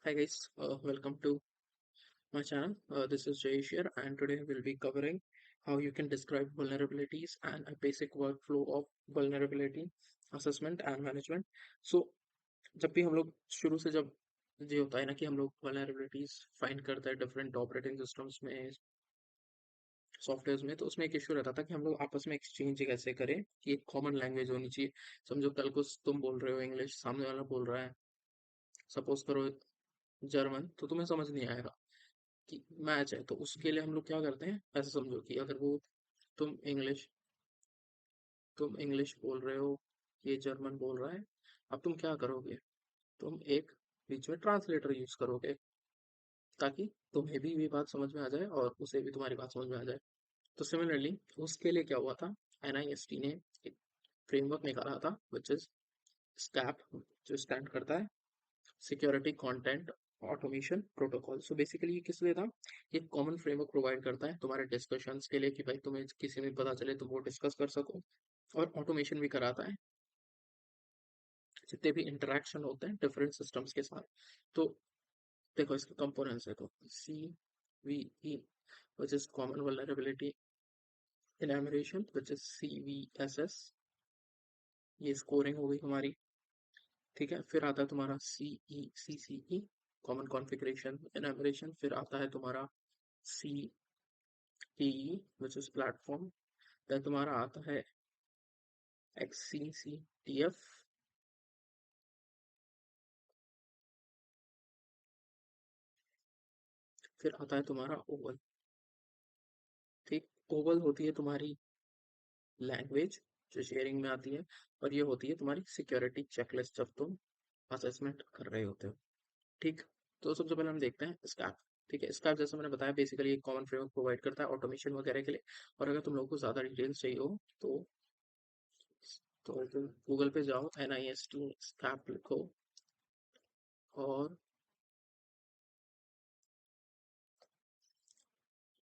Hi guys, welcome to my channel. This is Jayesh here, and today we'll be covering how you can describe vulnerabilities and a basic workflow of vulnerability assessment and management. So जब भी हम लोग शुरू से जब ये होता है ना कि हम लोग vulnerabilities फाइंड करते हैं डिफरेंट ऑपरेटिंग सिस्टम्स में सॉफ्टवेयर में, तो उसमें एक इश्यू रहता था कि हम लोग आपस में एक्सचेंज कैसे करें कि एक कॉमन लैंग्वेज होनी चाहिए। समझो कल को तुम बोल रहे हो इंग्लिश, सामने वाला बोल रहा है सपोज करो जर्मन, तो तुम्हें समझ नहीं आएगा कि मैच है। तो उसके लिए हम लोग क्या करते हैं, ऐसे समझो कि अगर वो तुम इंग्लिश तुम इंग्लिश बोल रहे हो, ये जर्मन बोल रहा है। अब तुम क्या करोगे, तुम एक बीच में ट्रांसलेटर यूज करोगे ताकि तुम्हें भी ये बात समझ में आ जाए और उसे भी तुम्हारी बात समझ में आ जाए। तो सिमिलरली उसके लिए क्या हुआ था, NIST ने एक फ्रेमवर्क निकाला था विच इज स्कैप, जो स्टैंड करता है security content automation protocol. So basically ये किस लिए था, ये कॉमन फ्रेमवर्क प्रोवाइड करता है तुम्हारे डिस्कशंस के लिए कि भाई तुम्हें किसी में पता चले तुम वो डिस्कस कर सको, और ऑटोमेशन भी कराता है जितने भी इंटरेक्शन होते हैं डिफरेंट सिस्टम्स के साथ। तो देखो इसके कंपोनेंट्स है, तो CVE which is common vulnerability enumeration which is CVSS, ये स्कोरिंग हो गई हमारी। ठीक है, फिर आता है तुम्हारा CECCE कॉमन कॉन्फ़िगरेशन एनुमरेशन, फिर आता है तुम्हारा CPE which is platform, then तुम्हारा आता है XCCTF, फिर आता है तुम्हारा ओवल। ठीक, ओवल होती है तुम्हारी लैंग्वेज जो शेयरिंग में आती है, और ये होती है तुम्हारी सिक्योरिटी चेकलिस्ट जब तुम असेसमेंट कर रहे होते हो। ठीक, तो सबसे पहले हम देखते हैं स्कैप। ठीक है, स्कैप जैसे मैंने बताया बेसिकली एक कॉमन फ्रेमवर्क प्रोवाइड करता है ऑटोमेशन वगैरह के लिए। और अगर तुम लोगों को ज़्यादा डिटेल्स चाहिए हो तो तुम गूगल पे जाओ, NIST स्कैप लिखो और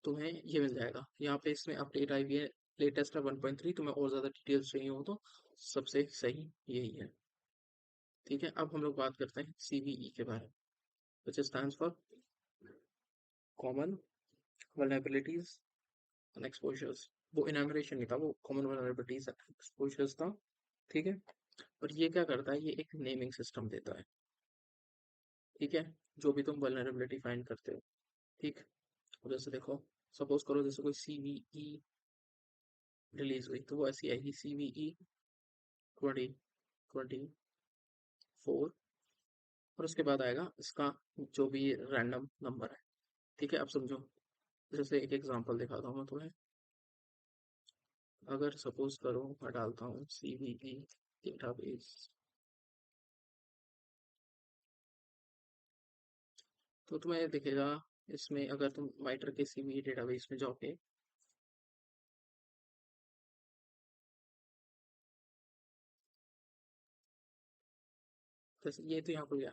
तुम्हें ये मिल जाएगा। यहाँ पे इसमें अपडेट आई हुई है, लेटेस्ट है 1.3। तुम्हें और ज़्यादा डिटेल्स चाहिए हो तो सबसे सही यही है। ठीक है, अब हम लोग बात करते हैं CVE के बारे में, विच stands for common vulnerabilities and exposures. वो इनैमरेशन नहीं था, वो कॉमन वल्नरेबिलिटीज एंड एक्सपोजर्स था। ठीक है, और ये क्या करता है, ये एक नेमिंग सिस्टम देता है। ठीक है, जो भी तुम वल्नरेबिलिटी फाइंड करते हो। ठीक, अब जैसे देखो, सपोज करो जैसे कोई CVE रिलीज हुई, तो वो ऐसी आएगी CVE 2024, और उसके बाद आएगा इसका जो भी रैंडम नंबर है। ठीक है, अब समझो जैसे एक एग्जांपल दिखाता हूँ मैं तुम्हें। अगर सपोज करो मैं डालता हूँ CVE डेटाबेस, तो तुम्हें दिखेगा इसमें, अगर तुम माइटर के CVE डेटाबेस में जाओगे, जैसे ये तो यहाँ पर गया।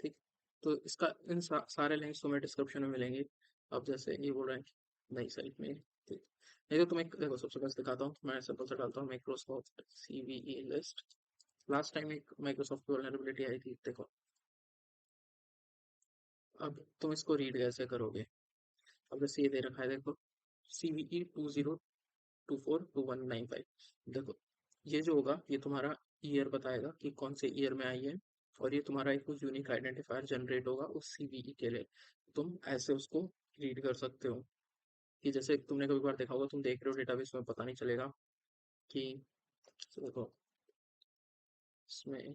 ठीक, तो इसका सारे लिंक्स तुम्हें डिस्क्रिप्शन में मिलेंगे। अब जैसे ये बोल रहे हैं नई साइट में, ठीक, नहीं तो तुम्हें देखो सबसे पहले दिखाता हूँ, मैं सिंपल से डालता हूँ Microsoft CVE list. Last time एक माइक्रोसॉफ्ट की वल्नरेबिलिटी आई थी, देखो। अब तुम इसको रीड कैसे करोगे, अब जैसे ये दे रखा है देखो, CVE 2024-2195। देखो ये जो होगा ये तुम्हारा ईयर बताएगा कि कौन से ईयर में आई है, और ये तुम्हारा एक कुछ यूनिक आइडेंटिफायर जनरेट होगा उस CVE के लिए। तुम ऐसे उसको रीड कर सकते हो कि जैसे तुमने कभी बार देखा होगा, तुम देख रहे हो डेटाबेस में पता नहीं चलेगा कि, देखो इसमें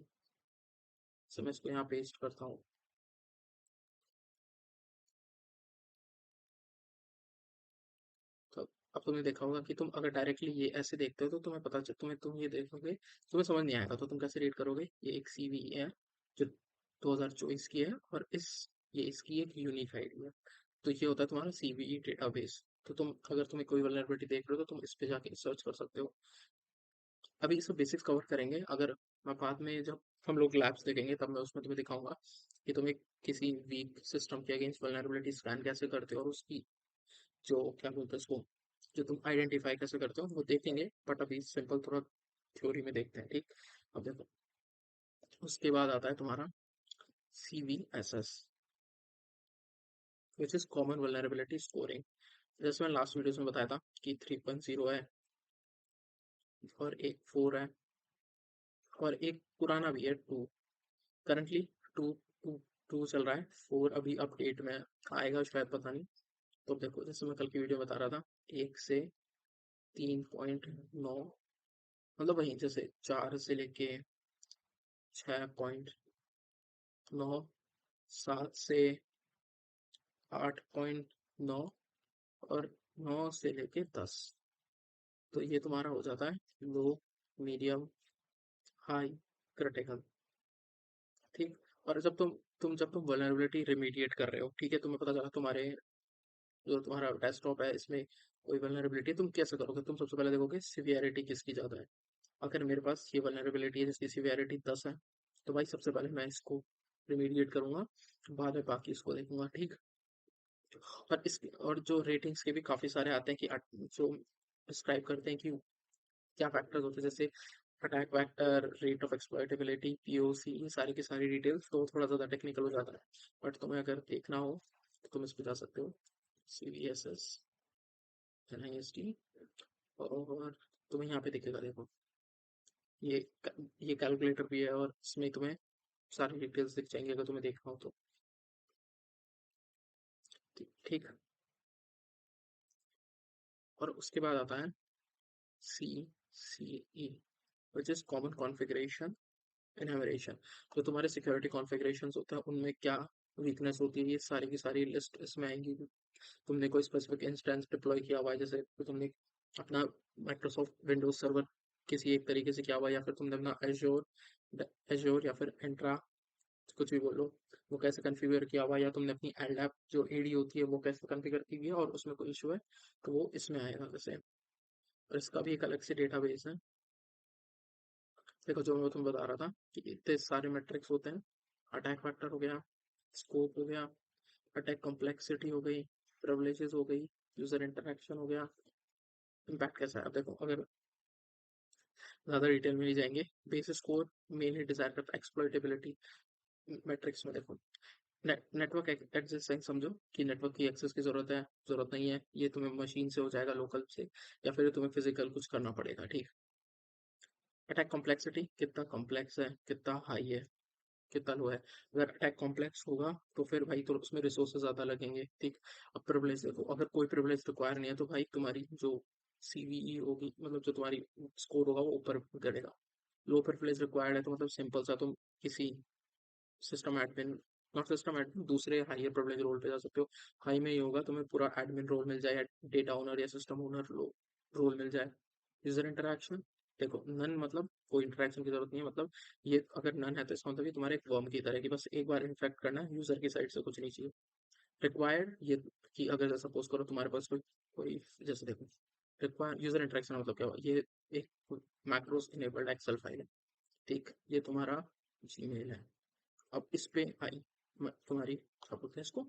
से मैं इसको यहाँ पेस्ट करता हूँ। तो अब तुमने देखा होगा कि तुम अगर डायरेक्टली ये ऐसे देखते हो तो तुम्हें पता चल तुम्हें तुम ये देखोगे, तुम्हें समझ नहीं आएगा, तो तुम कैसे रीड करोगे, ये एक CVE है जो 2024 की है, और ये इसकी एक यूनिक आईडी है। तो ये होता है तुम्हारा CVE डेटाबेस। तो तुम अगर तुम्हें कोई वल्नरेबिलिटी देख रहे हो तो तुम इस पे जाके सर्च कर सकते हो। अभी इसको बेसिक्स कवर करेंगे, अगर मैं बाद में जब हम लोग लैब्स देखेंगे तब मैं उसमें तुम्हें दिखाऊंगा कि तुम एक किसी वीक सिस्टम के अगेंस्ट वल्नरेबिलिटी स्कैन कैसे करते हो, और उसकी जो क्या बोलते हैं उसको, जो तुम आइडेंटिफाई कैसे करते हो वो देखेंगे। बट अभी सिंपल थोड़ा थ्योरी में देखते हैं। ठीक, अब देखो उसके बाद आता है तुम्हारा CVSS। Which is common vulnerability scoring. जैसे मैं लास्ट वीडियोस में बताया था कि 3.0 है और एक 4 है और एक पुराना भी है 2। करंटली टू टू टू चल रहा है, 4 अभी अपडेट में आएगा शायद, पता नहीं। तो देखो जैसे मैं कल की वीडियो बता रहा था, 1 से 3.9, मतलब वहीं जैसे 4 से लेके 6.9, 7 से 8.9 और 9 से लेके 10। तो ये तुम्हारा हो जाता है लो, मीडियम, हाई, क्रिटिकल। ठीक। और जब तुम वल्नरेबिलिटी रिमीडिएट कर रहे हो, ठीक है, तुम्हें पता चला तुम्हारे जो तुम्हारा डेस्कटॉप है इसमें कोई वल्नरेबिलिटी, तुम कैसे करोगे? तुम सबसे पहले देखोगे सिवियरिटी किसकी ज़्यादा है। अगर मेरे पास ये वल्नरेबिलिटी है जिसकी सिवियरिटी 10 है, तो भाई सबसे पहले मैं इसको रिमीडिएट करूंगा, बाद में बाकी इसको देखूंगा। ठीक। और इसके और जो रेटिंग्स के भी काफ़ी सारे आते हैं कि जो डिस्क्राइब करते हैं कि क्या फैक्टर्स होते हैं, जैसे attack vector, rate of exploitability, POC, ये सारी की सारी डिटेल्स, तो थोड़ा ज़्यादा टेक्निकल हो जाता है। बट तुम्हें अगर देखना हो तो तुम इस पे जा सकते हो, CVSS, NIST, और तुम्हें यहाँ पे दिखेगा, देखो ये ये कैलकुलेटर भी है और इसमें तुम्हें सारी डिटेल्स दिख जाएंगी अगर तुम्हें देखना हो तो। ठीक। और उसके बाद आता है CCE, which is common configuration enumeration. जो तुम्हारे सिक्योरिटी कॉन्फ़िगरेशंस होते हैं उनमें क्या वीकनेस होती है, ये सारी की सारी लिस्ट इसमें आएंगी। तुमने कोई स्पेसिफिक इंस्टेंस डिप्लॉय किया हुआ है, जैसे तो तुमने अपना माइक्रोसॉफ्ट विंडोज सर्वर किसी एक तरीके से किया हुआ है, या फिर तुमने अपना एज्योर या फिर एंट्रा, कुछ भी बोलो, वो कैसे कॉन्फ़िगर किया हुआ है, या तुमने अपनी एलडैप जो एडी होती है वो कैसे कॉन्फ़िगर की हुई है और उसमें कोई इशू है, तो वो इसमें आएगा वैसे। और इसका भी एक अलग से डेटाबेस है। देखो जो मैं तुम्हें बता रहा था कि इतने सारे मैट्रिक्स होते हैं, अटैक फैक्टर हो गया, स्कोप हो गया, अटैक कॉम्प्लेक्सिटी हो गई, प्रिविलेजेस हो गई, यूजर इंटरेक्शन हो गया, इम्पैक्ट कैसा है। अब देखो अगर ज़्यादा डिटेल में नहीं जाएंगे, बेस स्कोर मेनली डिजायर करता है एक्सप्लॉइटेबिलिटी मैट्रिक्स में। देखो नेटवर्क एक्सेस समझो कि नेटवर्क की एक्सेस की जरूरत नहीं है, ये तुम्हें मशीन से हो जाएगा, लोकल से, या फिर तुम्हें फिजिकल कुछ करना पड़ेगा। ठीक। अटैक कॉम्प्लेक्सिटी, कितना कॉम्प्लेक्स है, कितना हाई है, कितना लो है। अगर अटैक कॉम्प्लेक्स होगा तो फिर भाई तो उसमें रिसोर्सेज ज़्यादा लगेंगे। ठीक। अब प्रिविलेज देखो, अगर कोई प्रिविलेज रिक्वायर नहीं है तो भाई तुम्हारी जो CVE होगी, मतलब जो तुम्हारी स्कोर होगा वो ऊपर गिरेगा। लो प्रिविलेज रिक्वायर्ड है तो मतलब सिंपल सा तुम किसी system admin, not system admin, दूसरे हायर प्रिविलेज रोल पे जा सकते हो। हाई में ही होगा तुम्हें पूरा एडमिन रोल मिल जाए, डेटा ओनर या सिस्टम ओनर रोल मिल जाए। यूजर इंटरेक्शन, देखो नन मतलब कोई इंटरेक्शन की जरूरत नहीं है, मतलब ये अगर नन है तो इसका मतलब ये तुम्हारे एक वर्म की तरह है कि बस एक बार इंटरेक्ट करना है, यूजर की साइड से कुछ नहीं चाहिए। रिक्वायर्ड, ये कि अगर सपोज करो तुम्हारे पास कोई कोई जैसे देखो, रिक्वायर यूजर इंटरेक्शन मतलब क्या हुआ, ये एक मैक्रोस इनेबल्ड एक्सेल फाइल है। ठीक। ये तुम्हारा जीमेल है। अब इस पे आई तुम्हारी, क्या बोलते हैं इसको,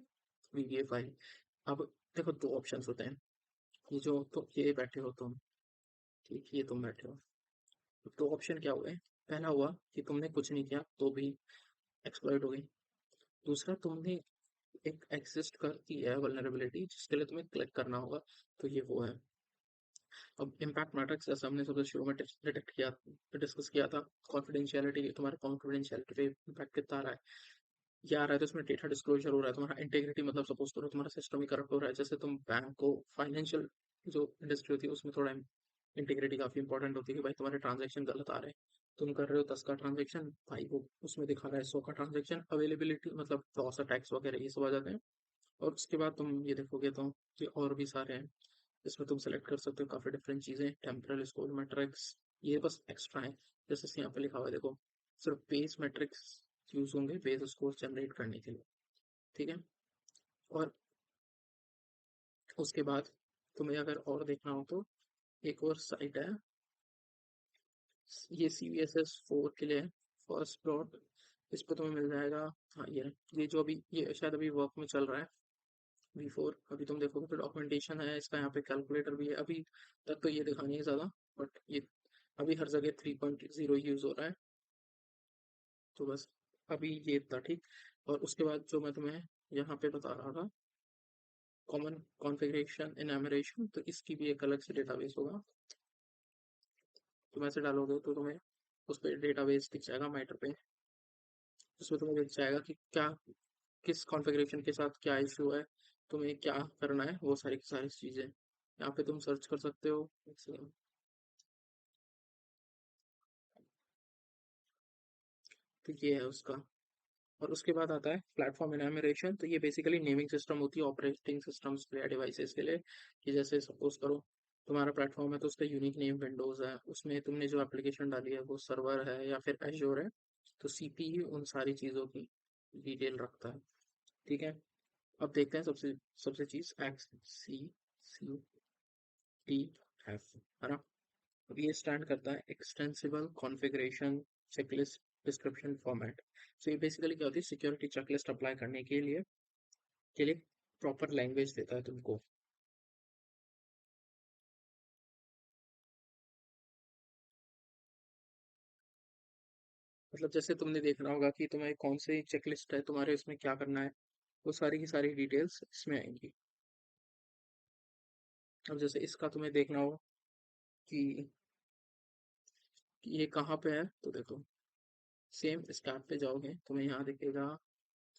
VBA फाइल। अब देखो दो ऑप्शंस होते हैं, ये जो तो ये बैठे हो तुम, ठीक, ये तुम बैठे हो। तो ऑप्शन क्या हुए? पहला हुआ कि तुमने कुछ नहीं किया तो भी एक्सप्लॉइट हो गई। दूसरा, तुमने एक एग्जिस्ट करती है वल्नरेबिलिटी जिसके लिए तुम्हें क्लिक करना होगा, तो ये वो है। अब इम्पैक्ट मैट्रिक्स जैसे हमने सबसे शुरू में डिटेक्ट किया, डिस्कस किया था, कॉन्फिडेंशियलिटी, तुम्हारे कॉन्फिडेंशियलिटी पे इम्पैक्ट कितना आ रहा है, ये आ रहा है तो इसमें डेटा डिस्क्लोजर हो रहा है। तुम्हारा इंटेग्रिटी, मतलब सपोज करो तुम्हारा सिस्टम ही करप्ट हो रहा है, जैसे तुम बैंक को, फाइनेंशियल जो इंडस्ट्री होती है उसमें थोड़ा इंटीग्रिटी काफी इंपॉर्टेंट होती है कि भाई तुम्हारे ट्रांजेक्शन गलत आ रहे हैं। तुम कर रहे हो 10 का ट्रांजेक्शन, भाई वो उसमें दिखा रहा है 100 का ट्रांजेक्शन। अवेलेबिलिटी मतलब लॉस अटैक्स वगैरह ये सब आ जाते हैं। और उसके बाद तुम ये देखोगे तो ये और भी सारे हैं, इसमें तुम सेलेक्ट कर सकते हो काफी डिफरेंट चीजें, टेम्परल स्कोर मैट्रिक्स, ये बस एक्स्ट्रा है। जैसे यहाँ पे लिखा हुआ है देखो, सिर्फ बेस मैट्रिक्स यूज होंगे बेस स्कोर जनरेट करने के लिए। ठीक है। और उसके बाद तुम्हें अगर और देखना हो तो एक और साइट है, ये CVSS 4 के लिए फर्स्ट डॉट, इस पर तुम्हें मिल जाएगा। हाँ ये जो अभी ये शायद अभी वर्क में चल रहा है, V4। अभी तुम देखोगे तो डॉक्यूमेंटेशन है इसका, यहाँ पे कैलकुलेटर भी है। अभी तक तो ये दिखा नहीं है ज़्यादा, बट ये अभी हर जगह 3.0 यूज़ हो रहा है। तो बस अभी ये था। ठीक। और उसके बाद जो मैं तुम्हें यहाँ पे बता रहा था कॉमन कॉन्फ़िगरेशन एनुमरेशन, तो इसकी भी एक अलग से डेटाबेस होगा। तुम ऐसे डालोगे तो तुम्हें उस पर डेटाबेस दिख जाएगा मैटर पे, उसमें तुम्हें दिख जाएगा कि क्या किस कॉन्फ़िगरेशन के साथ क्या इशू है, तुम्हें क्या करना है, वो सारी की सारी चीज़ें यहाँ पे तुम सर्च कर सकते हो। तो ये है उसका। और उसके बाद आता है प्लेटफॉर्म एनुमरेशन, तो ये बेसिकली नेमिंग सिस्टम होती है ऑपरेटिंग सिस्टम्स या डिवाइसेस के लिए, कि जैसे सपोज करो तुम्हारा प्लेटफॉर्म है तो उसका यूनिक नेम विंडोज है, उसमें तुमने जो एप्लीकेशन डाली है वो सर्वर है या फिर एज्योर है, तो सीपी उन सारी चीज़ों की डिटेल रखता है। ठीक है, अब देखते हैं सबसे सबसे चीज़ X C C T F, है ना। अब ये स्टैंड करता है extensible configuration checklist description format. So ये बेसिकली क्या होती है, सिक्योरिटी चेकलिस्ट अप्लाई करने के लिए प्रॉपर लैंग्वेज देता है तुमको। मतलब जैसे तुमने देखना होगा कि तुम्हें कौन सी चेकलिस्ट है, तुम्हारे इसमें क्या करना है, वो सारी की सारी डिटेल्स इसमें आएंगी। अब जैसे इसका तुम्हें देखना होगा कि ये कहाँ पे है, तो देखो सेम इस टैब पे जाओगे तुम्हें यहाँ दिखेगा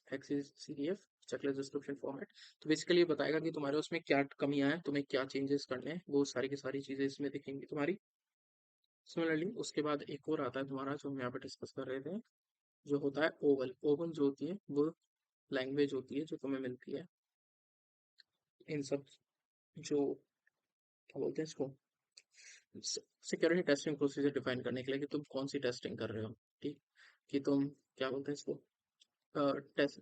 axis CDF checklist description format. तो बेसिकली ये बताएगा कि तुम्हारे उसमें क्या कमियां हैं, तुम्हें क्या चेंजेस करने हैं, वो सारी की सारी चीजें इसमें दिखेंगी तुम्हारी। सिमिलरली उसके बाद एक और आता है तुम्हारा जो हम यहाँ पे डिस्कस कर रहे थे, जो होता है ओवल। ओवल जो होती है वो लैंग्वेज होती है जो तुम्हें मिलती है इन सब, जो क्या बोलते हैं इसको, सिक्योरिटी टेस्टिंग प्रोसीजर डिफाइन करने के लिए कि तुम कौन सी टेस्टिंग कर रहे हो। ठीक, कि तुम क्या बोलते हैं इसको, टेस्ट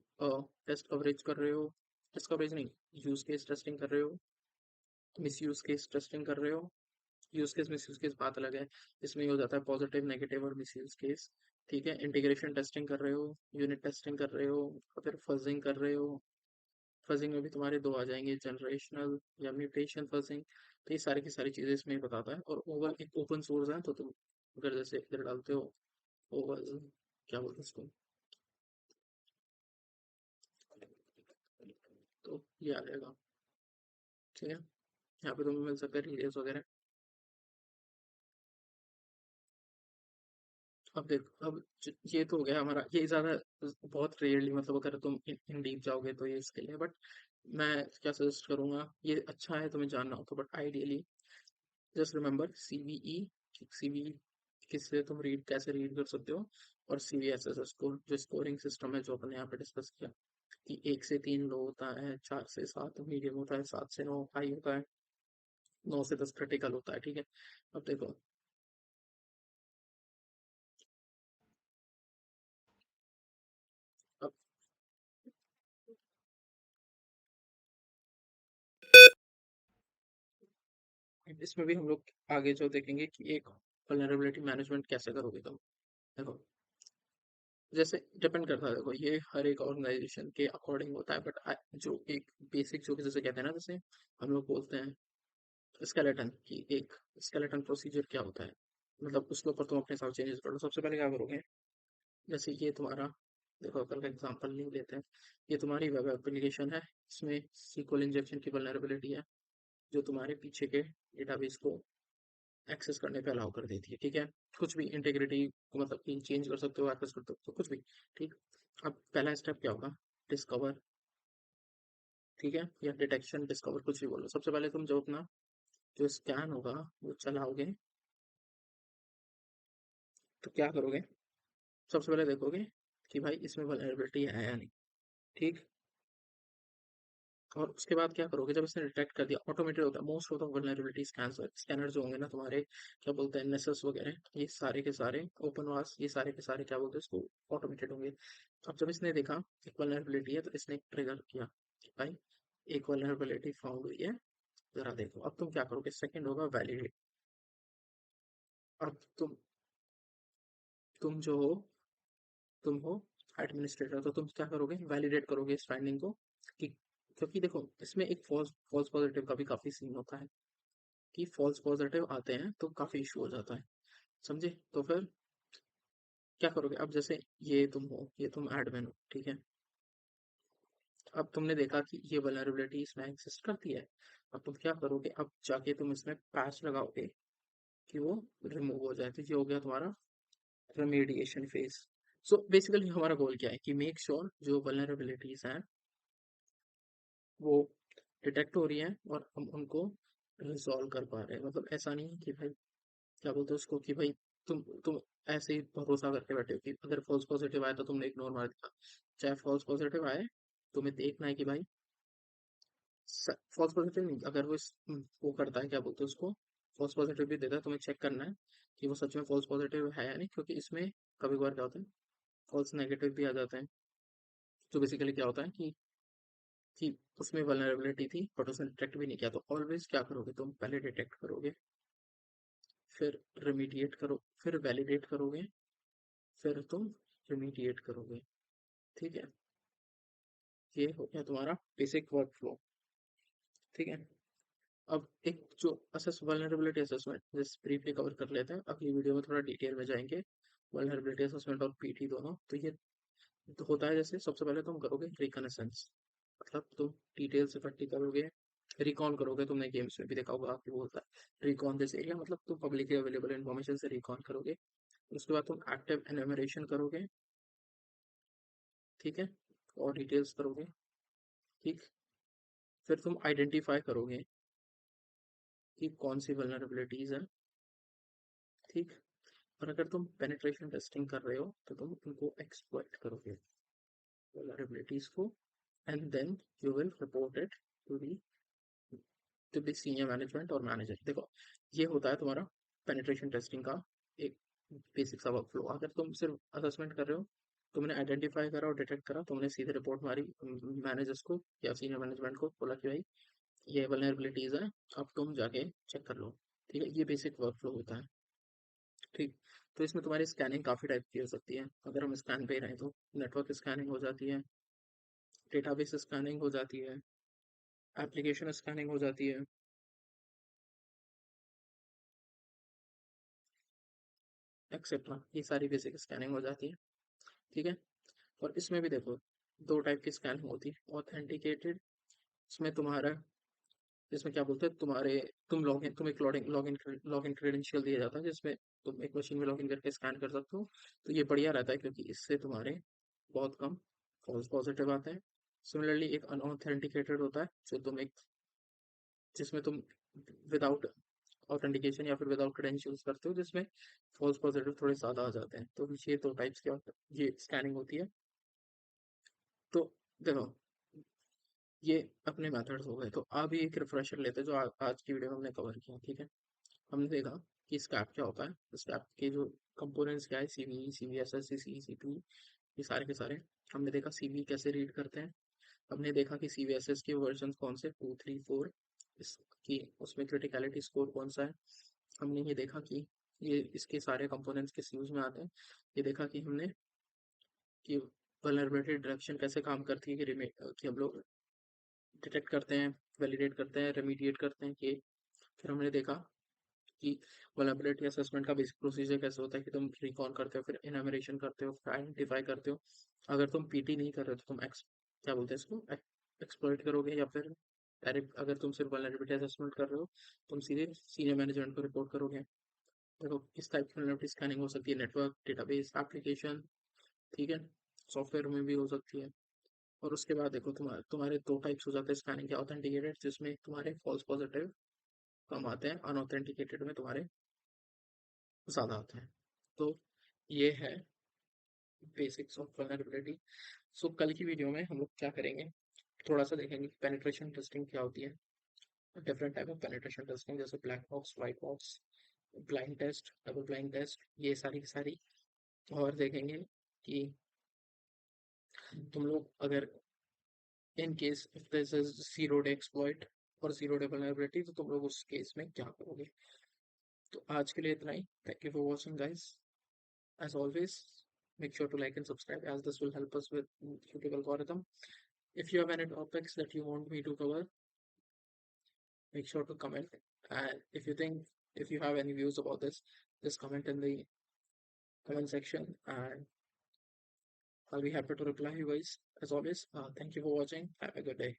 टेस्ट कवरेज कर रहे हो, टेस्ट कवरेज नहीं, यूज केस टेस्टिंग कर रहे हो, मिस यूज केस टेस्टिंग कर रहे हो। Use case miss use case बात अलग है, इसमें ये हो जाता है पॉजिटिव नेगेटिव और मिस यूज केस। ठीक है, इंटीग्रेशन टेस्टिंग कर रहे हो, यूनिट टेस्टिंग कर रहे हो, और फिर फजिंग कर रहे हो। फजिंग में भी तुम्हारे दो आ जाएंगे, जनरेशनल या म्यूटेशन फजिंग। तो ये सारी की सारी चीज़ें इसमें बताता है। और ओवल एक ओपन सोर्स है, तो तुम अगर जैसे इधर डालते हो ओवल, क्या बोलते हैं इसको, तो ये आ जाएगा। ठीक है, यहाँ पे तुम्हें मिल सकता है डिटेल्स वगैरह। अब देखो, अब ये तो हो गया हमारा, ये ज़्यादा बहुत रेयरली, मतलब अगर तुम इन डीप जाओगे तो ये इसके लिए, बट मैं क्या सजेस्ट करूँगा, ये अच्छा है तुम्हें जानना हो तो, but ideally just remember CVE. CVE किससे तुम रीड कैसे रीड कर सकते हो, और सीवीएसएस स्कोर जो स्कोरिंग सिस्टम है जो अपने यहाँ पे डिस्कस किया, कि 1 से 3 लो होता है, 4 से 7 मीडियम होता है, 7 से 9 हाई होता है, 9 से 10 क्रिटिकल होता है। ठीक है, अब देखो, अब इसमें भी हम लोग आगे जो देखेंगे कि एक वल्नरेबिलिटी मैनेजमेंट कैसे करोगे तुम। देखो, जैसे डिपेंड करता है, देखो ये हर एक ऑर्गेनाइजेशन के अकॉर्डिंग होता है, बट जो एक बेसिक जो कि जैसे कहते हैं ना, जैसे हम लोग बोलते हैं स्केलेटन की, एक स्केलेटन प्रोसीजर क्या होता है, मतलब उसके ऊपर तुम अपने हिसाब से चेंजेस कर लो। सबसे पहले क्या करोगे, जैसे ये तुम्हारा, देखो कल का एग्जांपल नहीं लेते हैं, ये तुम्हारी वेब एप्लीकेशन है, इसमें सीक्वल इंजेक्शन की वल्नरेबिलिटी है, जो तुम्हारे पीछे के डेटाबेस को एक्सेस करने पे अलाउ कर देती है। ठीक है, कुछ भी इंटीग्रिटी मतलब कि चेंज कर सकते हो, एक्सेस कर सकते हो, कुछ भी। ठीक, अब पहला स्टेप क्या होगा, डिस्कवर। ठीक है, या डिटेक्शन डिस्कवर कुछ भी बोलो। सबसे पहले तुम जो अपना जो स्कैन होगा वो चलाओगे, तो क्या करोगे, सबसे पहले देखोगे कि भाई इसमें वल्नरेबिलिटी है या नहीं। ठीक, और उसके बाद क्या करोगे, जब इसने डिटेक्ट कर दिया, ऑटोमेटेड होता है most of the vulnerability scanner, scanner जो होंगे ना तुम्हारे, क्या बोलते हैं, नेसस वगैरह, ये सारे के सारे ओपन वास, ये सारे के सारे क्या बोलते हैं इसको, ऑटोमेटेड होंगे। अब जब इसने देखा एक वल्नरेबिलिटी है, तो इसने ट्रिगर किया कि भाई एक वल्नरेबिलिटी फाउंड हुई है, जरा देखो। अब तुम क्या करोगे, सेकंड होगा वैलिडेट। अब तुम जो हो, तुम हो एडमिनिस्ट्रेटर, तो तुम क्या करोगे, वैलिडेट करोगे इस फाइंडिंग को, कि क्योंकि देखो इसमें एक फॉल्स फॉल्स पॉजिटिव का भी काफी सीन होता है, कि फॉल्स पॉजिटिव आते हैं तो काफी इशू हो जाता है। समझे, तो फिर क्या करोगे, अब जैसे ये तुम हो, ये तुम एडमिन हो, ठीक है, अब तुमने देखा कि ये वल्नरेबिलिटी इसमें एग्जिस्ट करती है। अब तुम क्या करोगे, अब जाके तुम इसमें पैच लगाओगे कि वो रिमूव हो जाए। तो ये हो गया तुम्हारा रेमेडिएशन फेज। सो बेसिकली हमारा गोल क्या है कि मेक श्योर जो वल्नरेबिलिटीज हैं वो डिटेक्ट हो रही हैं और हम उनको रिजॉल्व कर पा रहे हैं। मतलब ऐसा नहीं है कि भाई क्या बोलते हैं उसको कि भाई तुम ऐसे ही भरोसा करके बैठे हो कि अगर फॉल्स पॉजिटिव आया तो तुमने इग्नोर मार दिया। चाहे फॉल्स पॉजिटिव आए, तुम्हें देखना है कि भाई फॉल्स पॉजिटिव नहीं, अगर वो वो करता है क्या बोलते हैं उसको, फॉल्स पॉजिटिव भी देता है, तुम्हें चेक करना है कि वो सच में फॉल्स पॉजिटिव है या नहीं, क्योंकि इसमें कभी कभार क्या होता है फॉल्स नेगेटिव भी आ जाते हैं। तो बेसिकली क्या होता है कि उसमें वल्नरेबिलिटी थी बट उसने डिटेक्ट भी नहीं किया। तो ऑलवेज क्या करोगे, तुम पहले डिटेक्ट करोगे, फिर रिमीडिएट करो, फिर वैलिडेट करोगे, फिर तुम रिमीडिएट करोगे। ठीक है, ये हो गया तुम्हारा बेसिक वर्क फ्लो। ठीक है, अब एक जो असेस वल्नरेबिलिटी असेसमेंट जिस ब्रीफली कवर कर लेते हैं, अगली वीडियो में थोड़ा डिटेल में जाएंगे। वल्नरेबिलिटी असेसमेंट और पीटी दोनों, तो ये तो होता है जैसे सबसे पहले तुम करोगे रिकनेसेंस, मतलब तुम डिटेल्स इकट्ठी करोगे, रिकॉन करोगे। तुमने गेम्स में भी देखा होगा आपको बोलता है रिकॉन दिस एरिया, मतलब तुम पब्लिकली अवेलेबल इन्फॉर्मेशन से रिकॉन करोगे। उसके बाद तुम एक्टिव एनुमरेशन करोगे, ठीक है, और डिटेल्स करोगे। ठीक, फिर तुम आइडेंटिफाई करोगे कि कौन सी वल्नरेबिलिटीज है। ठीक, और अगर तुम पेनिट्रेशन टेस्टिंग कर रहे हो तो तुम उनको एक्सप्लॉइट करोगे वल्नरेबिलिटीज को, and then you will report it to the to the senior management और मैनेजर। देखो, ये होता है तुम्हारा पेनिट्रेशन टेस्टिंग का एक बेसिक सा वर्क फ्लो। अगर तुम सिर्फ असेसमेंट कर रहे हो, तुमने आइडेंटिफाई करा और डिटेक्ट करा, तुमने सीधे रिपोर्ट मारी मैनेजर्स को या सीनियर मैनेजमेंट को, बोला कि भाई ये वल्नरेबिलिटीज है, अब तुम जाके चेक कर लो। ठीक है, ये बेसिक वर्क फ्लो होता है। ठीक, तो इसमें तुम्हारी स्कैनिंग काफ़ी टाइप की हो सकती है। अगर हम स्कैन पे ही रहें तो नेटवर्क स्कैनिंग हो जाती है, डेटाबेस स्कैनिंग हो जाती है, एप्लीकेशन स्कैनिंग हो जाती है, एक्सेट्रा। ये सारी बेसिक स्कैनिंग हो जाती है। ठीक है, और इसमें भी देखो दो टाइप की स्कैनिंग होती है। ऑथेंटिकेटेड, इसमें तुम्हारा, इसमें क्या बोलते हैं तुम्हारे, तुम लॉगिन, तुम एक लॉगिन क्रेडेंशियल दिया जाता है जिसमें तुम एक मशीन में लॉगिन करके स्कैन कर सकते हो। तो ये बढ़िया रहता है क्योंकि इससे तुम्हारे बहुत कम फॉल्स पॉजिटिव आते हैं। सिमिलरली एक अनऑथेंटिकेटेड होता है जो तुम एक, जिसमें तुम विदाउट ऑथेंटिकेशन या फिर विदाउट क्रेडेंशियल्स करते हो, जिसमें फॉल्स पॉजिटिव थोड़े ज़्यादा आ जाते हैं। तो ये दो टाइप्स की ये स्कैनिंग होती है। तो देखो, ये अपने मेथड्स हो गए। तो अभी एक रिफ्रेशर लेते हैं जो आज की वीडियो में हमने कवर किया। ठीक है, हमने देखा कि स्क्रैप क्या होता है, स्क्रैप के जो कंपोनेंट्स क्या है, सीवी, सीवीएसएस, सीसी, सीपी, ये सारे के सारे। हमने देखा सीवी कैसे रीड करते हैं, हमने देखा कि सीवीएसएस के वर्जन कौन से, 2, 3, 4, इसकी उसमें क्रिटिकलिटी स्कोर कौन सा है। हमने ये देखा कि ये इसके सारे कंपोनेंट्स किस यूज में आते हैं। ये देखा कि हमने कि वल्नरेबिलिटी डिटेक्शन कैसे काम करती है, कि हम लोग डिटेक्ट करते हैं, वैलिडेट करते हैं, रेमीडिएट करते हैं कि। फिर हमने देखा कि वल्नरेबिलिटी असेसमेंट का बेसिक प्रोसीजर कैसे होता है कि तुम रिकॉन करते हो, फिर इनहेमरेशन करते हो, फिर आइडेंटिफाई करते हो। अगर तुम पीटी नहीं कर रहे हो तो तुम क्या बोलते हैं इसको, एक्सप्लॉइट करोगे, या फिर डायरेक्ट अगर तुम सिर्फ वल्नरेबिलिटी असेसमेंट कर रहे हो तुम सीधे सीनियर मैनेजमेंट को रिपोर्ट करोगे। देखो किस टाइप की वल्नरेबिलिटी स्कैनिंग हो सकती है, नेटवर्क, डेटाबेस, एप्लीकेशन। ठीक है, सॉफ्टवेयर में भी हो सकती है। और उसके बाद देखो तुम्हारे तुम्हारे दो टाइप्स हो जाते हैं स्कैनिंग के, ऑथेंटिकेटेड जिसमें तुम्हारे फॉल्स पॉजिटिव कम आते हैं, अनऑथेंटिकेटेड में तुम्हारे ज़्यादा आते हैं। तो ये है बेसिक्स ऑफ वल्नरेबिलिटी। सो कल की वीडियो में हम लोग क्या करेंगे, थोड़ा सा देखेंगे पेनिट्रेशन टेस्टिंग क्या होती है, different type of penetration testing, जैसे black box, white box, blind test, double blind test, ये सारी की सारी। और देखेंगे कि तुम लोग अगर in case if this is zero day exploit और जीरो डे वल्नरेबिलिटी, तो तुम लोग उस केस में क्या करोगे। तो आज के लिए इतना ही। Thank you for watching guys. As always, make sure to like and subscribe as this will help us with YouTube algorithm. If you have any topics that you want me to cover, make sure to comment. And if you have any views about this, just comment in the comment section. And I'll be happy to reply you guys as always. Thank you for watching. Have a good day.